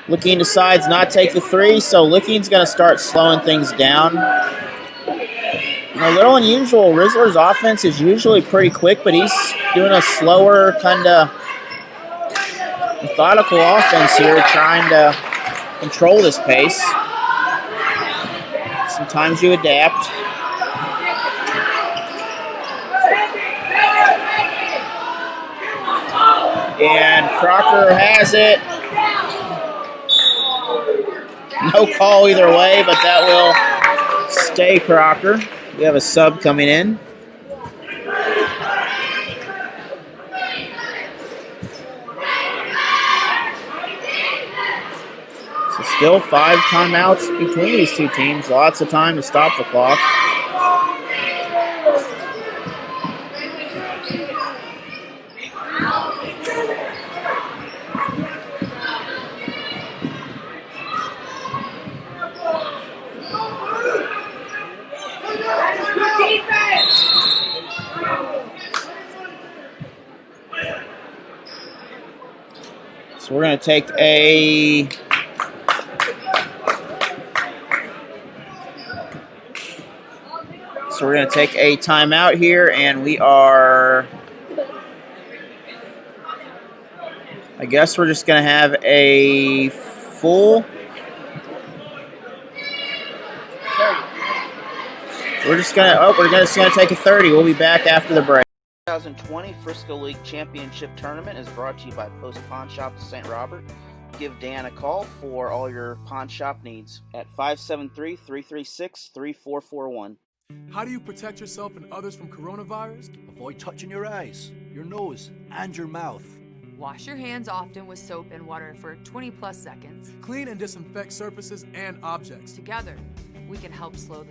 Licking decides not to take the three, so Licking's going to start slowing things down. A little unusual. Rizzler's offense is usually pretty quick, but he's doing a slower, kind of methodical offense here, trying to control this pace. Sometimes you adapt. And Crocker has it. No call either way, but that will stay Crocker. We have a sub coming in. So still 5 timeouts between these two teams. Lots of time to stop the clock. So we're going to take a timeout here, and we are, I guess we're just going to have a full, we're just going to take a 30. We'll be back after the break. 2020 Frisco League Championship Tournament is brought to you by Post Pawn Shop of St. Robert. Give Dan a call for all your pawn shop needs at 573-336-3441. How do you protect yourself and others from coronavirus? Avoid touching your eyes, your nose, and your mouth. Wash your hands often with soap and water for 20 plus seconds. Clean and disinfect surfaces and objects. Together, we can help slow the...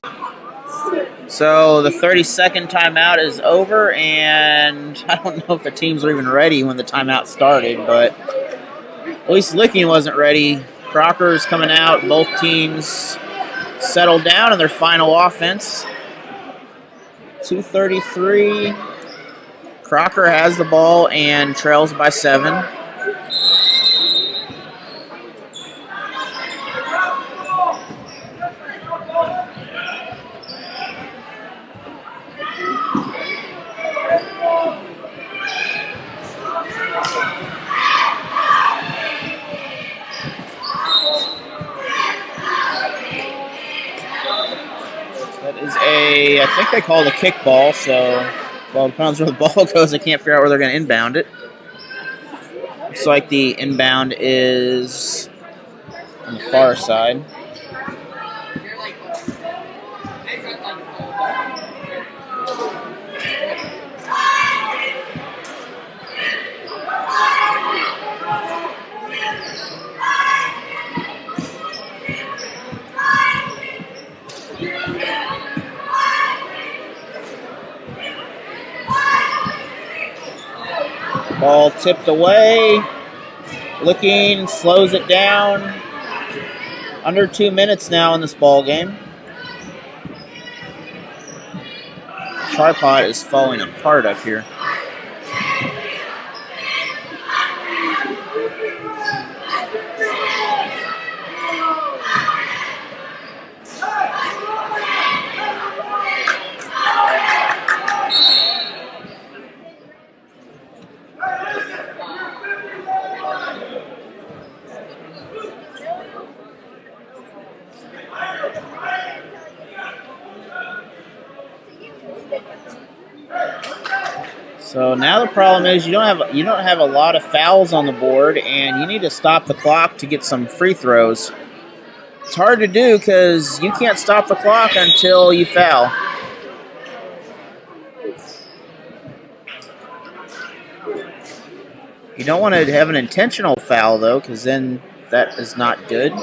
So the 30-second timeout is over, and I don't know if the teams were even ready when the timeout started, but at least Licking wasn't ready. Crocker's coming out. Both teams settled down in their final offense. 2:33. Crocker has the ball and trails by 7. I think they call it a kickball, so, well, depends where the ball goes. I can't figure out where they're going to inbound it. Looks like the inbound is on the far side. Ball tipped away. Licking slows it down. Under 2 minutes now in this ball game. Tripod is falling apart up here. So now the problem is you don't have a lot of fouls on the board, and you need to stop the clock to get some free throws. It's hard to do because you can't stop the clock until you foul. You don't want to have an intentional foul though, because then that is not good.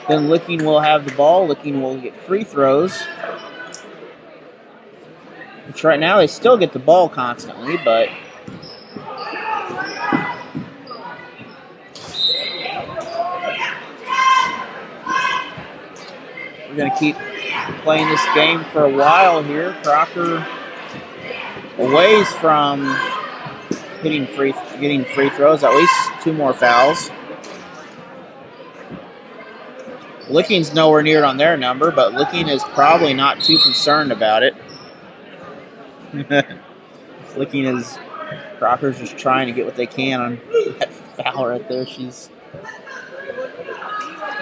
Then Licking will have the ball. Licking will get free throws. Which right now they still get the ball constantly, but we're going to keep playing this game for a while here. Crocker a ways from getting free throws, at least 2 more fouls. Licking's nowhere near on their number, but Licking is probably not too concerned about it. Licking is Crocker's just trying to get what they can on that foul right there. You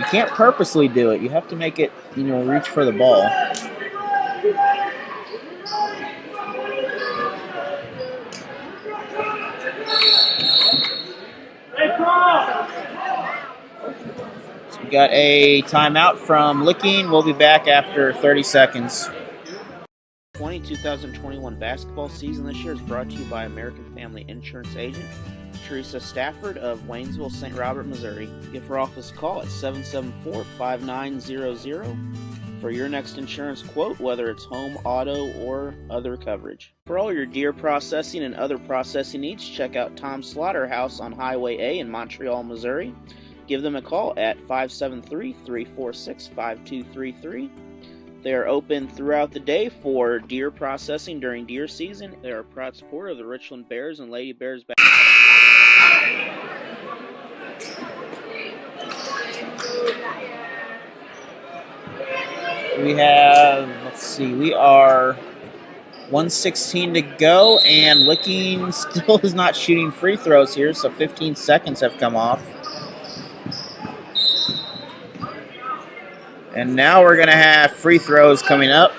can't purposely do it. You have to make it, reach for the ball. So we got a timeout from Licking. We'll be back after 30 seconds. 2021 basketball season this year is brought to you by American Family Insurance Agent Teresa Stafford of Waynesville, St. Robert, Missouri. Give her office a call at 774-5900 for your next insurance quote, whether it's home, auto, or other coverage. For all your deer processing and other processing needs, check out Tom's Slaughterhouse on Highway A in Montreal, Missouri. Give them a call at 573-346-5233. They are open throughout the day for deer processing during deer season. They are a proud supporter of the Richland Bears and Lady Bears basketball. We are 1:16 to go, and Licking still is not shooting free throws here, so 15 seconds have come off. And now we're going to have free throws coming up.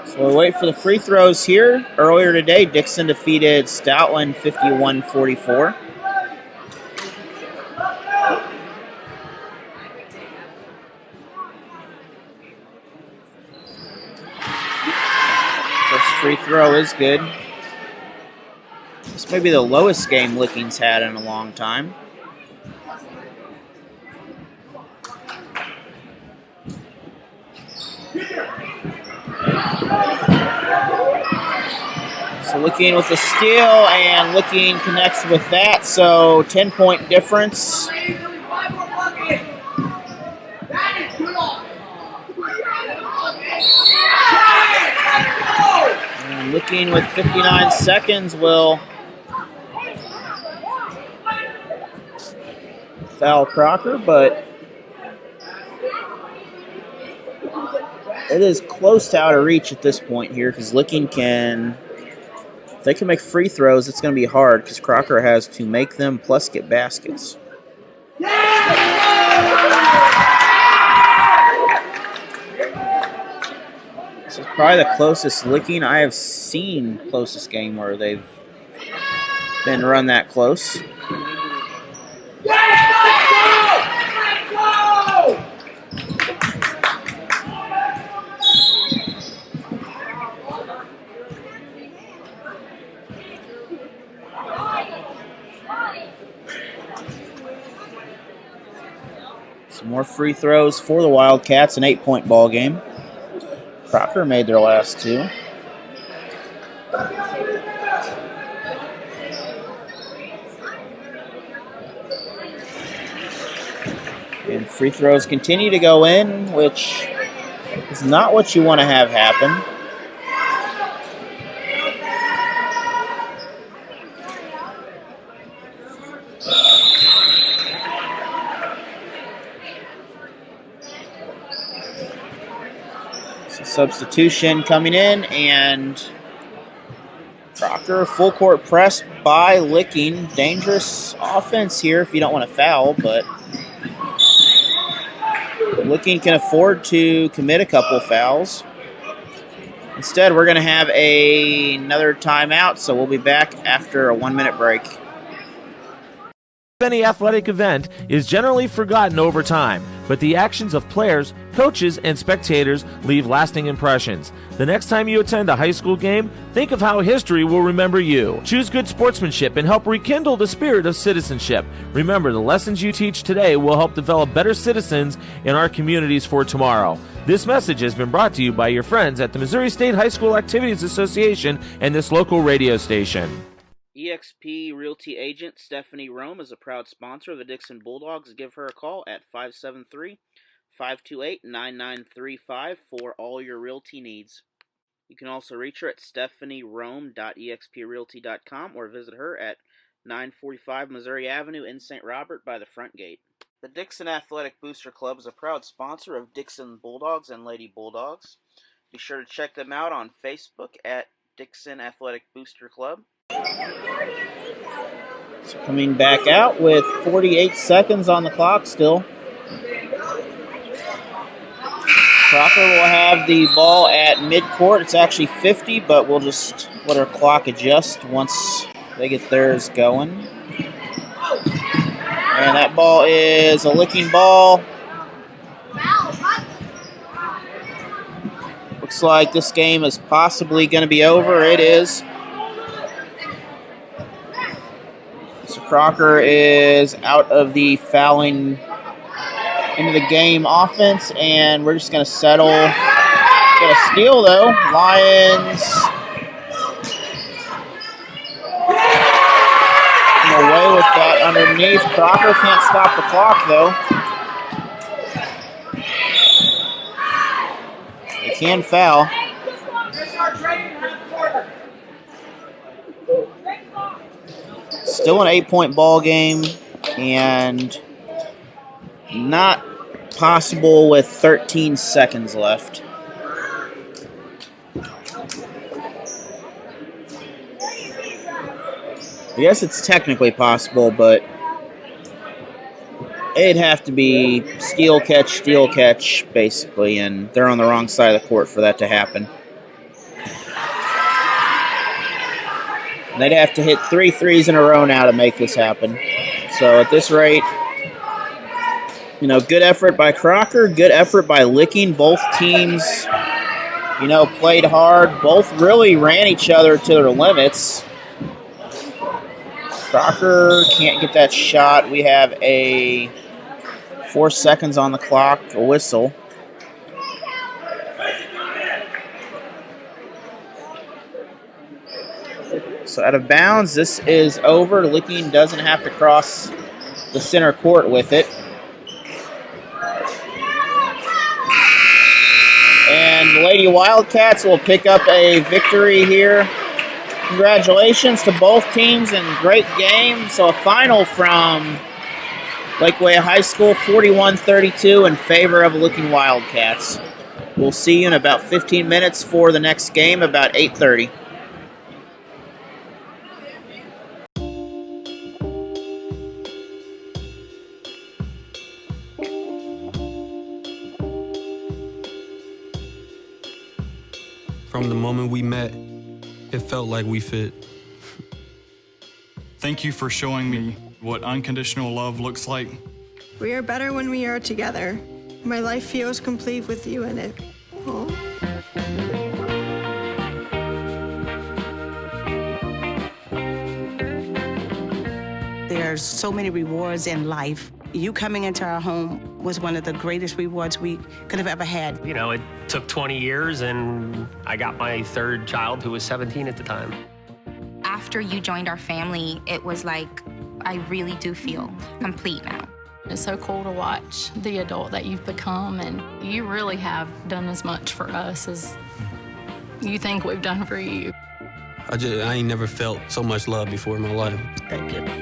So we'll wait for the free throws here. Earlier today, Dixon defeated Stoutland 51-44. First free throw is good. This may be the lowest game Licking's had in a long time. So Licking with the steal, and Licking connects with that, so 10-point difference. And Licking with 59 seconds will foul Crocker, but it is close to out of reach at this point here, because Licking can, if they can make free throws, it's going to be hard because Crocker has to make them plus get baskets. This is probably the closest Licking I have seen, closest game where they've been run that close. Some more free throws for the Wildcats, an 8-point ball game. Crocker made their last 2. And free throws continue to go in, which is not what you want to have happen. So substitution coming in, and Crocker full court press by Licking. Dangerous offense here if you don't want to foul, but Licking can afford to commit a couple fouls. Instead, we're going to have another timeout, so we'll be back after a 1-minute break. Any athletic event is generally forgotten over time, but the actions of players, coaches, and spectators leave lasting impressions. The next time you attend a high school game, think of how history will remember you. Choose good sportsmanship and help rekindle the spirit of citizenship. Remember, the lessons you teach today will help develop better citizens in our communities for tomorrow. This message has been brought to you by your friends at the Missouri State High School Activities Association and this local radio station. eXp Realty agent Stephanie Rome is a proud sponsor of the Dixon Bulldogs. Give her a call at 573-528-9935 for all your realty needs. You can also reach her at stephanierome.exprealty.com or visit her at 945 Missouri Avenue in St. Robert by the front gate. The Dixon Athletic Booster Club is a proud sponsor of Dixon Bulldogs and Lady Bulldogs. Be sure to check them out on Facebook at Dixon Athletic Booster Club. So coming back out with 48 seconds on the clock still. Crocker will have the ball at midcourt. It's actually 50, but we'll just let our clock adjust once they get theirs going. And that ball is a Licking ball. Looks like this game is possibly going to be over. It is. So Crocker is out of the fouling into the game offense, and we're just going to settle. Get a steal, though. Lions come away with that underneath. Crocker can't stop the clock, though. They can foul. Still an 8-point ball game, and not possible with 13 seconds left. I guess it's technically possible, but it'd have to be steal catch, basically, and they're on the wrong side of the court for that to happen. They'd have to hit 3 threes in a row now to make this happen. So at this rate, good effort by Crocker, good effort by Licking. Both teams, played hard. Both really ran each other to their limits. Crocker can't get that shot. We have 4 seconds on the clock, a whistle. So out of bounds, this is over. Licking doesn't have to cross the center court with it. And the Lady Wildcats will pick up a victory here. Congratulations to both teams and great game. So a final from Lakeway High School, 41-32 in favor of Licking Wildcats. We'll see you in about 15 minutes for the next game, about 8:30. From the moment we met, it felt like we fit. Thank you for showing me what unconditional love looks like. We are better when we are together. My life feels complete with you in it. Oh. There's so many rewards in life. You coming into our home was one of the greatest rewards we could have ever had. It took 20 years, and I got my third child, who was 17 at the time. After you joined our family, it was like, I really do feel complete now. It's so cool to watch the adult that you've become, and you really have done as much for us as you think we've done for you. I ain't never felt so much love before in my life. Thank you.